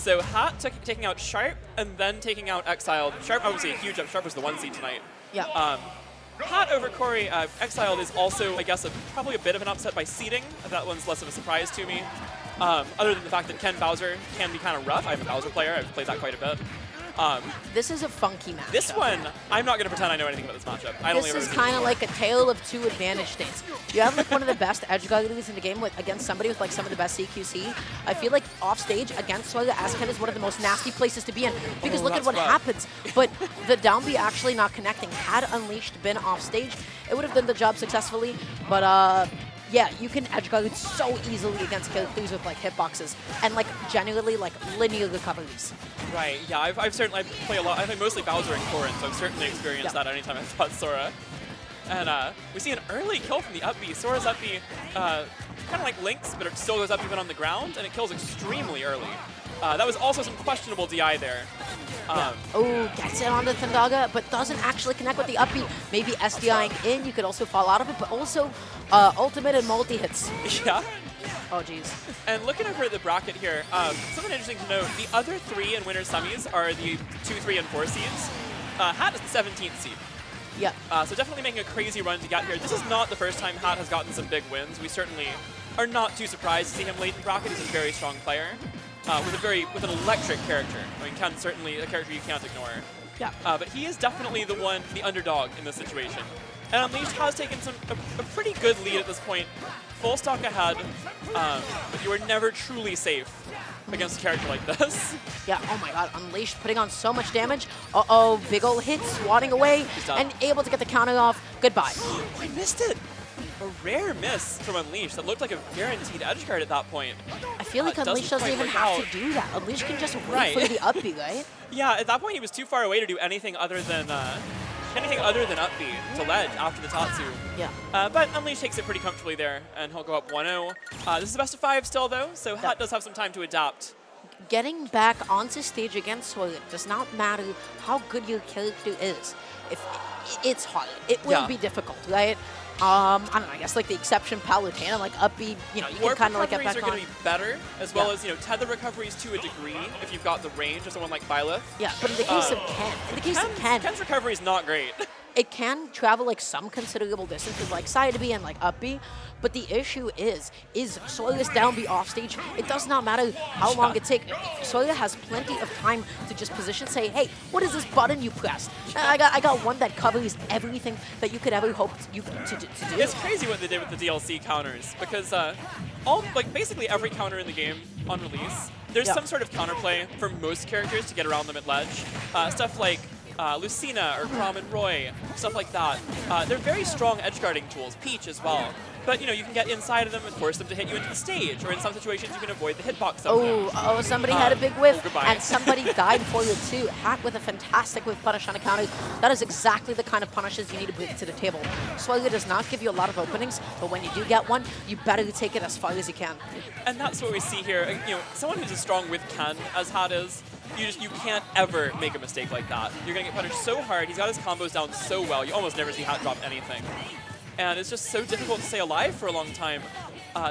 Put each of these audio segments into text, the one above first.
So Hat taking out Sharp and then taking out Exiled. Sharp obviously a huge up. Sharp was the 1 seed tonight. Yeah. Hat over Corey, Exiled is also, I guess, probably a bit of an upset by seeding. That one's less of a surprise to me. Other than the fact that Ken Bowser can be kind of rough. I'm a Bowser player. I've played that quite a bit. This is a funky matchup. This one, I'm not going to pretend I know anything about this matchup. This is kind of like a tale of two advantage states. You have like one of the best edge guggers in the game against somebody with like some of the best CQC. I feel like off stage against Swagger, Ken is one of the most nasty places to be in because look at what happens. But the down B actually not connecting. Had Unleashed been off stage, it would have done the job successfully. But yeah, you can edge guard so easily against characters with like hitboxes and like genuinely like linear recoveries. Right. Yeah, I've certainly play a lot. I think mostly Bowser and Corrin, so I've certainly experienced that anytime I've fought Sora. And we see an early kill from the up B. Sora's up B, kind of like Link's, but it still goes up even on the ground, and it kills extremely early. That was also some questionable DI there. Oh, gets it onto Thundaga, but doesn't actually connect with the up B. Maybe SDIing in, you could also fall out of it, but also ultimate and multi-hits. Yeah. Oh, jeez. And looking over at the bracket here, something interesting to note, the other 3 in winner semis are the 2, 3, and 4 seeds. Hat is the 17th seed. Yeah. So definitely making a crazy run to get here. This is not the first time Hat has gotten some big wins. We certainly are not too surprised to see him late in bracket. He's a very strong player with an electric character. I mean, Ken's certainly a character you can't ignore. Yeah. But he is definitely the underdog in this situation. And Unleashed has taken a pretty good lead at this point. Full stock ahead, but you are never truly safe against a character like this. Yeah, oh my god, Unleashed putting on so much damage. Uh-oh, big ol' hit, swatting away, and able to get the counter off. Goodbye. I missed it. A rare miss from Unleashed that looked like a guaranteed edge guard at that point. I feel like Unleashed doesn't even have to do that. Unleashed can just wait for the up B, right? Yeah, at that point he was too far away to do anything other than up B to ledge after the Tatsu. Yeah. But Unleashed takes it pretty comfortably there, and he'll go up 1-0. This is the best of 5 still, though, so Hat does have some time to adapt. Getting back onto stage against Sora does not matter how good your character is. It's hard. It will be difficult, right? I don't know, I guess like the exception Palutena, like up B, you know, you can kind of like get back on. Warp recoveries are going to be better, as well as, you know, tether recoveries to a degree if you've got the range of someone like Byleth. Yeah, but in the case of Ken, Ken's recovery is not great. It can travel like some considerable distances, like side B and like up B, but the issue is Sora's down B off stage. It does not matter how long it takes. Sora has plenty of time to just position, say, hey, what is this button you pressed? I got one that covers everything that you could ever hope to do. It's crazy what they did with the DLC counters, because basically every counter in the game on release, there's some sort of counterplay for most characters to get around them at ledge. Stuff like Lucina or Chrom and Roy, stuff like that. They're very strong edge guarding tools, Peach as well. But, you know, you can get inside of them and force them to hit you into the stage, or in some situations you can avoid the hitbox somehow. Oh, somebody had a big whiff, and somebody died for it too. Hat with a fantastic whiff punish on a counter. That is exactly the kind of punishes you need to bring to the table. Swagger does not give you a lot of openings, but when you do get one, you better take it as far as you can. And that's what we see here. You know, someone who's as strong with Ken as Hat is, you can't ever make a mistake like that. You're going to get punished so hard. He's got his combos down so well. You almost never see Hat drop anything. And it's just so difficult to stay alive for a long time.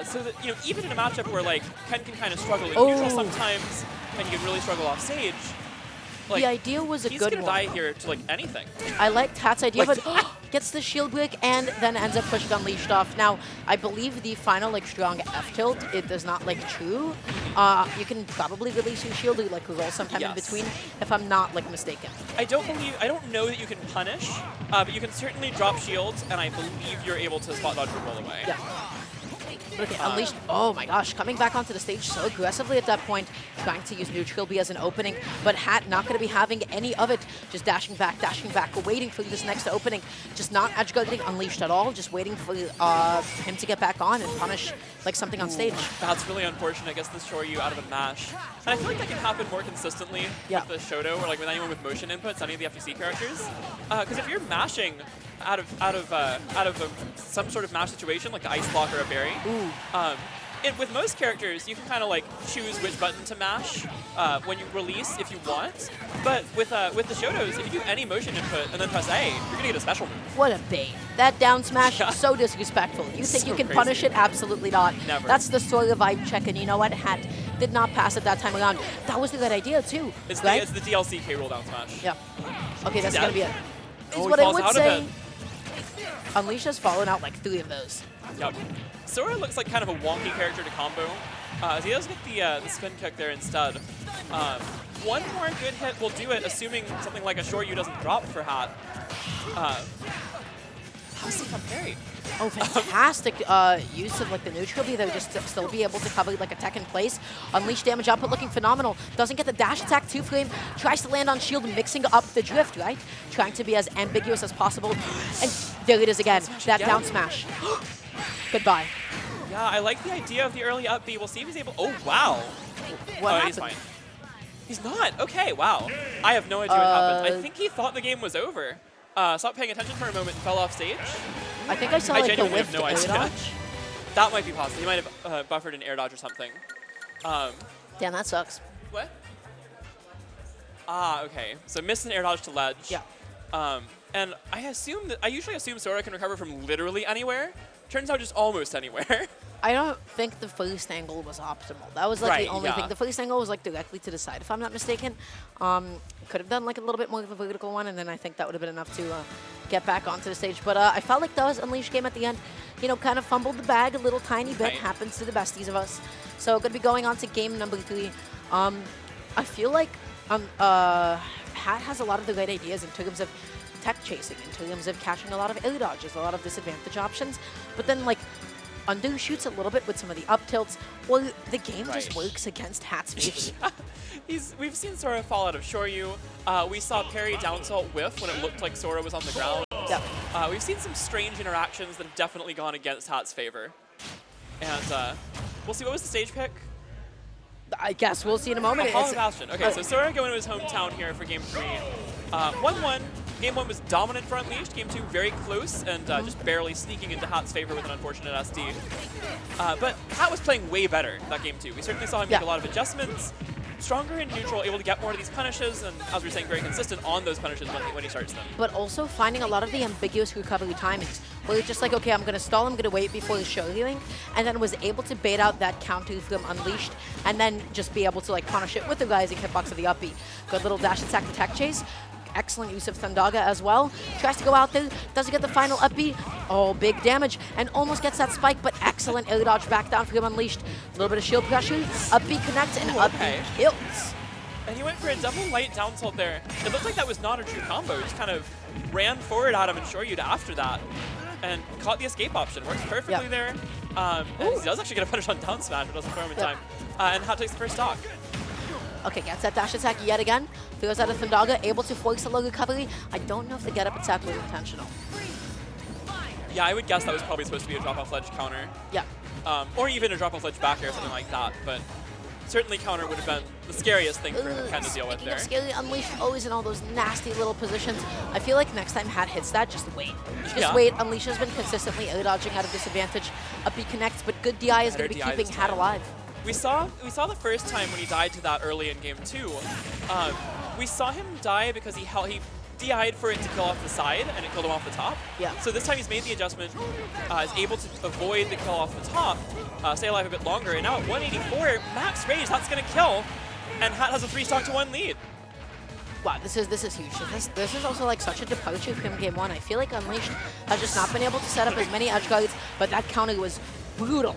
So that, you know, even in a matchup where like Ken can kind of struggle in neutral sometimes, and you can really struggle off stage. Like, the idea was a good one. He's gonna die here to like anything. I liked Hat's idea, but gets the shield break and then ends up pushing Unleashed off. Now, I believe the final like strong F tilt, it does not like true. You can probably release your shield or like roll sometime in between, if I'm not like mistaken. I don't know that you can punish, but you can certainly drop shields, and I believe you're able to spot dodge or roll away. Yeah. Okay, Unleashed, oh my gosh, coming back onto the stage so aggressively at that point, trying to use neutral B as an opening, but Hat not going to be having any of it, just dashing back, waiting for this next opening, just not edge guarding Unleashed at all, just waiting for him to get back on and punish like something on stage. That's really unfortunate. I guess this shore you out of a mash. And I feel like that can happen more consistently with the Shoto, or like with anyone with motion inputs, any of the FGC characters. Because if you're mashing out of some sort of mash situation, like the ice block or a berry, with most characters, you can kind of like choose which button to mash when you release if you want. But with the Shotos, if you do any motion input and then press A, you're gonna get a special move. What a bait. That down smash is so disrespectful. You think you can punish it? Absolutely not. Never. That's the sort of vibe check, and you know what, Hat? Did not pass it that time around. That was the good idea, too. It's right? the DLC K roll down smash. Yeah. Okay, that's going to be it. Is Oh, what I would out say. of it. Unleash has fallen out like 3 of those. Yep. Sora looks like kind of a wonky character to combo. As he does get the spin kick there instead. One more good hit will do it, assuming something like a short U doesn't drop for Hat. That was some parry. Oh, fantastic use of like the neutral B though, just to still be able to cover like a tech in place. Unleash damage output looking phenomenal. Doesn't get the dash attack to Flame. Tries to land on shield, mixing up the drift, right? Trying to be as ambiguous as possible. And there it is again, that down smash. Goodbye. Yeah, I like the idea of the early up B. We'll see if he's able. Oh, wow. What happened? He's fine. He's not. Okay, wow. I have no idea what happened. I think he thought the game was over. Stopped paying attention for a moment and fell off stage. I think I saw like the genuinely whiff have no air idea. dodge. That might be possible. He might have buffered an air dodge or something. Damn, that sucks. What? Ah, okay. So missed an air dodge to ledge. Yeah. And I usually assume Sora can recover from literally anywhere. Turns out just almost anywhere. I don't think the first angle was optimal. That was like the only thing. The first angle was like directly to the side, if I'm not mistaken. Could have done like a little bit more of a vertical one, and then I think that would have been enough to get back onto the stage. But I felt like that was Unleash game at the end. You know, kind of fumbled the bag a little tiny bit. Right. Happens to the besties of us. So going to be going on to game number 3. I feel like Hat has a lot of the right ideas in terms of tech chasing, in terms of catching a lot of air dodges, a lot of disadvantage options. But then like undo shoots a little bit with some of the up tilts, or the game just works against Hat's fusion. We've seen Sora fall out of Shoryu. We saw parry down tilt whiff when it looked like Sora was on the ground. Yep. We've seen some strange interactions that have definitely gone against Hat's favor. And we'll see. What was the stage pick? I guess we'll see in a moment. Hollow Bastion. Okay, so Sora going to his hometown here for game 3. 1-1. Game 1 was dominant for Unleashed. Game 2 very close and just barely sneaking into Hat's favor with an unfortunate SD. But Hat was playing way better that game 2. We certainly saw him make a lot of adjustments. Stronger in neutral, able to get more of these punishes, and as we were saying, very consistent on those punishes when he starts them. But also finding a lot of the ambiguous recovery timings, where it's just like, okay, I'm going to stall, I'm going to wait before the showing, and then was able to bait out that counter from Unleashed, and then just be able to like punish it with the rising hitbox of the up B. Good little dash attack to tech chase. Excellent use of Thundaga as well. Tries to go out there, doesn't get the final up B. Oh, big damage, and almost gets that spike, but excellent air dodge back down for him Unleashed. A little bit of shield pressure, up B connects, and up B kills. And he went for a double light down tilt there. It looked like that was not a true combo. Just kind of ran forward at him and Shoryu'd after that. And caught the escape option. Works perfectly there. And he does actually get a punish on down smash, but doesn't throw him in time. And Hat takes the first stock. Okay, gets that dash attack yet again. Throws out a Thundaga, able to force a low recovery. I don't know if the get-up attack was intentional. Yeah, I would guess that was probably supposed to be a drop-off ledge counter. Yeah. Or even a drop-off ledge back air or something like that. But certainly counter would have been the scariest thing for him to deal with there. Speaking of scary, Unleashed always in all those nasty little positions. I feel like next time Hat hits that, just wait. Just wait. Unleashed has been consistently air dodging out of disadvantage. Up B connects, but good DI is going to be keeping Hat alive. We saw the first time when he died to that early in game 2. We saw him die because he DI'd for it to kill off the side, and it killed him off the top. Yeah. So this time he's made the adjustment, is able to avoid the kill off the top, stay alive a bit longer, and now at 184, max rage, that's going to kill, and Hat has a 3-stock to 1 lead. Wow, this is huge. This is also like such a departure from game 1. I feel like Unleashed has just not been able to set up as many edge guards, but that counter was brutal.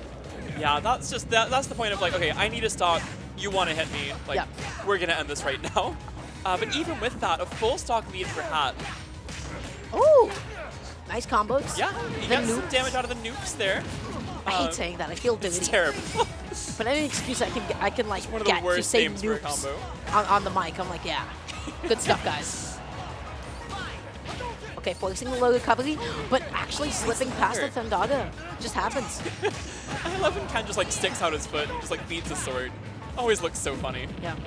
Yeah, that's just that's the point of like, okay, I need a stock. You want to hit me? Like, we're gonna end this right now. But even with that, a full stock lead for Hat. Oh, nice combos. Yeah, he gets some damage out of the nukes there. I hate saying that. I feel dirty. It's terrible. But any excuse I can like one of the get worst to say names for a nukes combo. on the mic. I'm like, yeah, good stuff, guys. Okay, forcing the low recovery, but actually slipping past the Thundaga. Just happens. I love when Ken just like sticks out his foot and just like beats his sword. Always looks so funny. Yeah.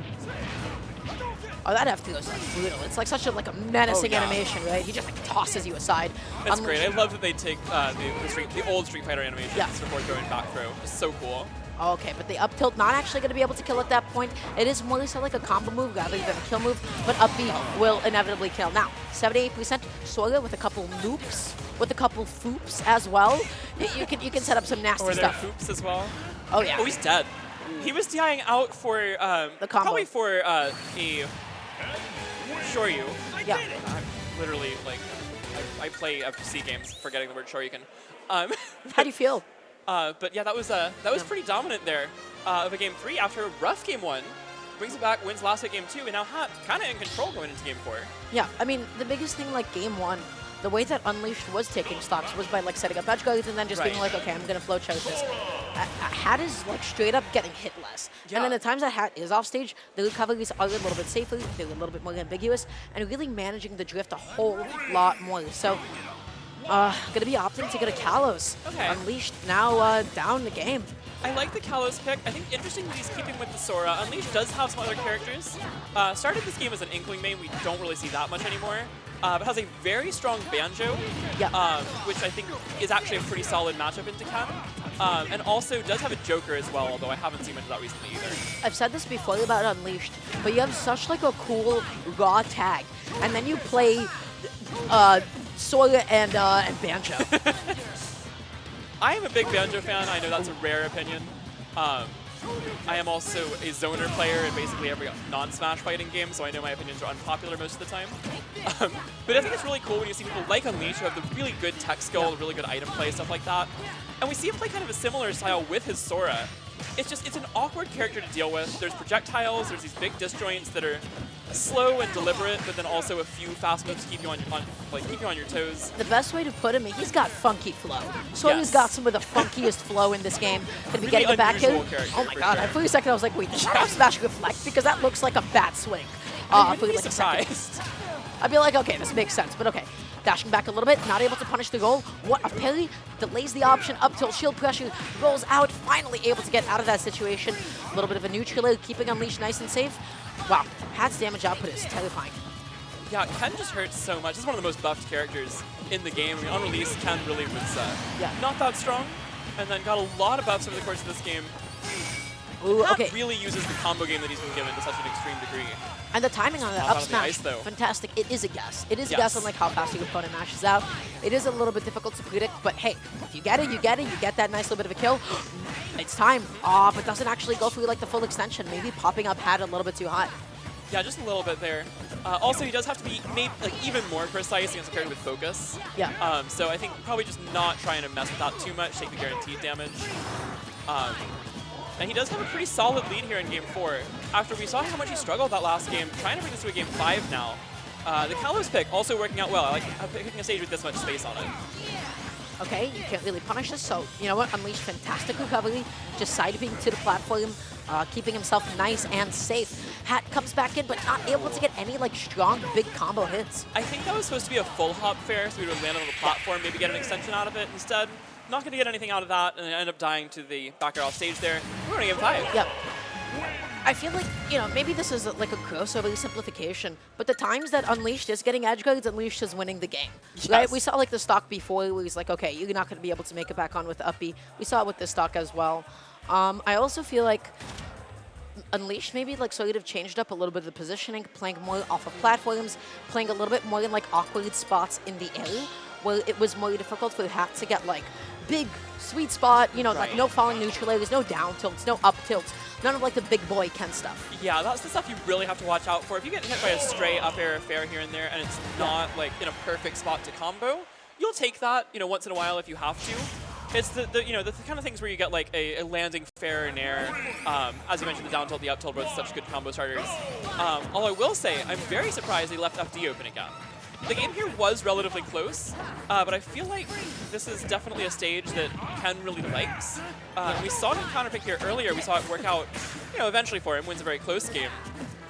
Oh, that F2 is like brutal. It's like such a menacing animation, right? He just like tosses you aside. That's great. I love that they take the old Street Fighter animations before going back throw. It's so cool. Okay, but the up tilt not actually going to be able to kill at that point. It is more so like a combo move rather than a kill move, but up B will inevitably kill. Now, 78% Sora with a couple noops, with a couple foops as well. You can set up some nasty stuff. Were there foops as well? Oh yeah. Oh, he's dead. He was DIing out for the combo. Probably for a Shoryu. Yeah. I'm literally like I play FGC games, forgetting the word Shoryuken. How do you feel? But yeah, that was pretty dominant there of a game 3 after a rough game 1. Brings it back, wins last hit game 2, and now Hat kind of in control going into game 4. Yeah, I mean, the biggest thing, like, game 1, the way that Unleashed was taking stocks was by, like, setting up edge guards and then just being like, okay, I'm going to flow choke this. Hat is, like, straight up getting hit less. Yeah. And then the times that Hat is off stage, the recoveries are a little bit safer, they're a little bit more ambiguous, and really managing the drift a whole lot more. So, gonna be opting to go to Kalos. Okay. Unleashed now down the game. I like the Kalos pick. I think interesting that he's keeping with the Sora. Unleashed does have some other characters. Started this game as an Inkling main. We don't really see that much anymore. But has a very strong Banjo, which I think is actually a pretty solid matchup into Ken. And also does have a Joker as well, although I haven't seen much of that recently either. I've said this before about Unleashed, but you have such like a cool raw tag, and then you play Sora and Banjo. I am a big Banjo fan. I know that's a rare opinion. I am also a zoner player in basically every non-Smash fighting game, so I know my opinions are unpopular most of the time. But I think it's really cool when you see people like Unleashed who have the really good tech skill, really good item play, stuff like that. And we see him play kind of a similar style with his Sora. It's an awkward character to deal with. There's projectiles, there's these big disjoints that are slow and deliberate, but then also a few fast moves to keep you on your toes. The best way to put him, he's got funky flow. Sora's got some of the funkiest flow in this game. Gonna be getting the back here. Oh my god! For a second, I was like, wait, does that have Smash Reflect? Because that looks like a bat swing. I wouldn't be surprised. I'd be like, okay, this makes sense, but okay. Dashing back a little bit, not able to punish the goal. What a parry, delays the option up till shield pressure, rolls out, finally able to get out of that situation. A little bit of a neutral, keeping Unleashed nice and safe. Wow, Hat's damage output is terrifying. Yeah, Ken just hurts so much. This is one of the most buffed characters in the game. I mean, on release, Ken really was not that strong, and then got a lot of buffs over the course of this game. Ooh, Hat really uses the combo game that he's been given to such an extreme degree. And the timing on the up smash, fantastic. It is a guess. It is a guess on like how fast your opponent mashes out. It is a little bit difficult to predict, but hey, if you get it, you get it. You get that nice little bit of a kill. It's time. But doesn't actually go through like the full extension. Maybe popping up Hat a little bit too hot. Yeah, just a little bit there. Also, he does have to be even more precise against a character with focus. Yeah. So I think probably just not trying to mess with that too much, take the guaranteed damage. And he does have a pretty solid lead here in Game 4. After we saw how much he struggled that last game, trying to bring this to a Game 5 now. The Kalos pick also working out well. I like picking a stage with this much space on it. Okay, you can't really punish this, so you know what? Unleashed fantastic recovery, just side-being to the platform, keeping himself nice and safe. Hat comes back in, but not able to get any like strong, big combo hits. I think that was supposed to be a full hop fair, so we would land on the platform, maybe get an extension out of it. Instead, not going to get anything out of that, and end up dying to the back air off stage there. We're going to Game 5. Yep. I feel like, you know, maybe this is like a gross oversimplification, but the times that Unleashed is getting edge guards, Unleashed is winning the game. Yes. Right? We saw like the stock before where he's like, okay, you're not going to be able to make it back on with the up B. We saw it with this stock as well. I also feel like Unleashed maybe like sort of changed up a little bit of the positioning, playing more off of platforms, playing a little bit more in like awkward spots in the air, where it was more difficult for Hat to get like big sweet spot, you know, like no falling neutral areas, no down tilts, no up tilts, none of like the big boy Ken stuff. Yeah, that's the stuff you really have to watch out for. If you get hit by a stray up air fair here and there and it's not like in a perfect spot to combo, you'll take that, you know, once in a while if you have to. It's the you know, the kind of things where you get like a landing fair in air, as you mentioned, the down tilt, the up tilt, both such good combo starters. Although I will say, I'm very surprised they left FD open again. The game here was relatively close, but I feel like this is definitely a stage that Ken really likes. We saw him counterpick here earlier. We saw it work out, you know, eventually for him. Wins a very close game.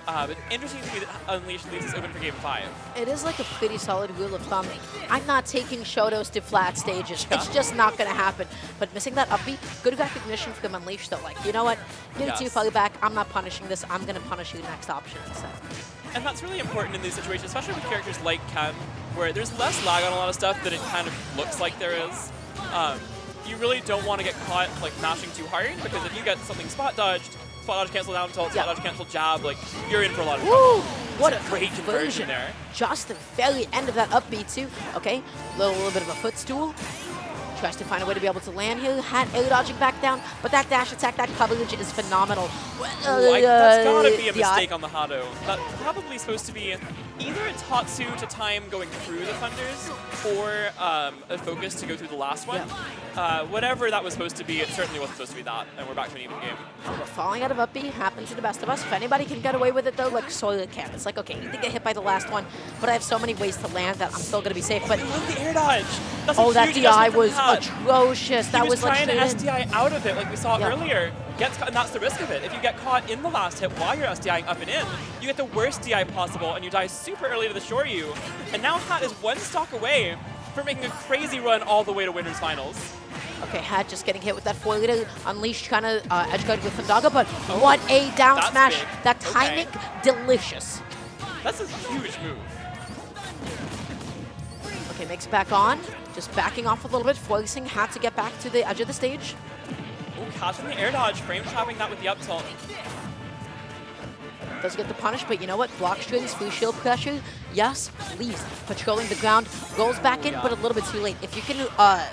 But interesting to me that Unleashed leaves us open for Game 5. It is like a pretty solid rule of thumb. I'm not taking Shotos to flat stages. Yeah. It's just not going to happen. But missing that upbeat, good recognition from Unleashed that, like, you know what? Get it too far back. I'm not punishing this. I'm going to punish you next option instead. And that's really important in these situations, especially with characters like Ken, where there's less lag on a lot of stuff than it kind of looks like there is. You really don't want to get caught like mashing too hard, because if you get something spot dodged, spot dodge cancel down tilt, spot dodge cancel jab, like you're in for a lot of trouble. What a great conversion there. Just the very end of that up B too. Okay, little bit of a footstool. Tries to find a way to be able to land here. Hat air dodging back down, but that dash attack, that coverage is phenomenal. That's gotta be a mistake on the Hado. That's probably supposed to be either a Tatsu to time going through the thunders, or a focus to go through the last one. Yeah. Whatever that was supposed to be, it certainly wasn't supposed to be that, and we're back to an even game. But falling out of up B happens to the best of us. If anybody can get away with it though, like Sora can. It's like, okay, you did get hit by the last one, but I have so many ways to land that I'm still gonna be safe. But I love the air dodge. That's that DI was atrocious. That was like trying to SDI out of it, like we saw earlier. Gets caught, and that's the risk of it. If you get caught in the last hit while you're SDIing up and in, you get the worst DI possible, and you die super early to the Shoryu. And now Hat is one stock away from making a crazy run all the way to Winners Finals. Okay, Hat just getting hit with that 4-liter Unleashed kind of edge guard with Thundaga, but what a down smash. Big. That timing, delicious. That's a huge move. Okay, makes it back on. Just backing off a little bit, forcing Hat to get back to the edge of the stage. Oh, catching the air dodge, frame trapping that with the up tilt. Does get the punish, but you know what? Block strings, free shield pressure. Yes, please. Patrolling the ground, rolls back in, but a little bit too late. If you can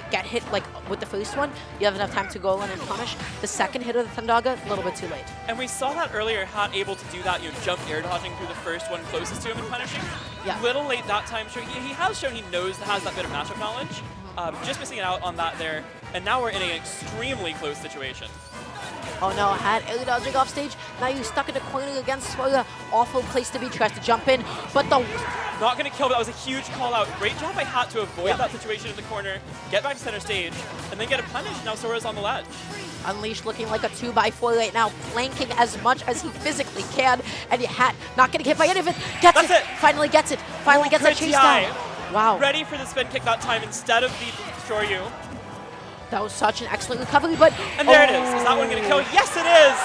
get hit like with the first one, you have enough time to go in and punish. The second hit of the Thundaga, a little bit too late. And we saw that earlier, Hat able to do that, jump air dodging through the first one closest to him and punishing. Yeah. Little late that time. Sure, he has shown he has that bit of matchup knowledge. Just missing out on that there. And now we're in an extremely close situation. Oh no, Hat air dodging off stage. Now you're stuck in a corner against Sora. Awful place to be. Tries to jump in, but the... Not going to kill, but that was a huge call out. Great job by Hat to avoid that situation in the corner, get back to center stage, and then get a punish. Now Sora's on the ledge. Unleashed looking like a 2x4 right now, flanking as much as he physically can, and Hat not getting hit by any of it. Gets it. Finally gets it. Finally gets that chase down. Wow. Ready for the spin kick that time instead of the Shoryu. That was such an excellent recovery, but... And there it is. Is that one going to kill? Yes, it is!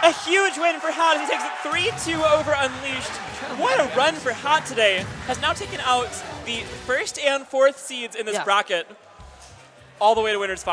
A huge win for Hat as he takes it 3-2 over Unleashed. What a run for Hat today. Has now taken out the first and fourth seeds in this bracket all the way to Winners Finals.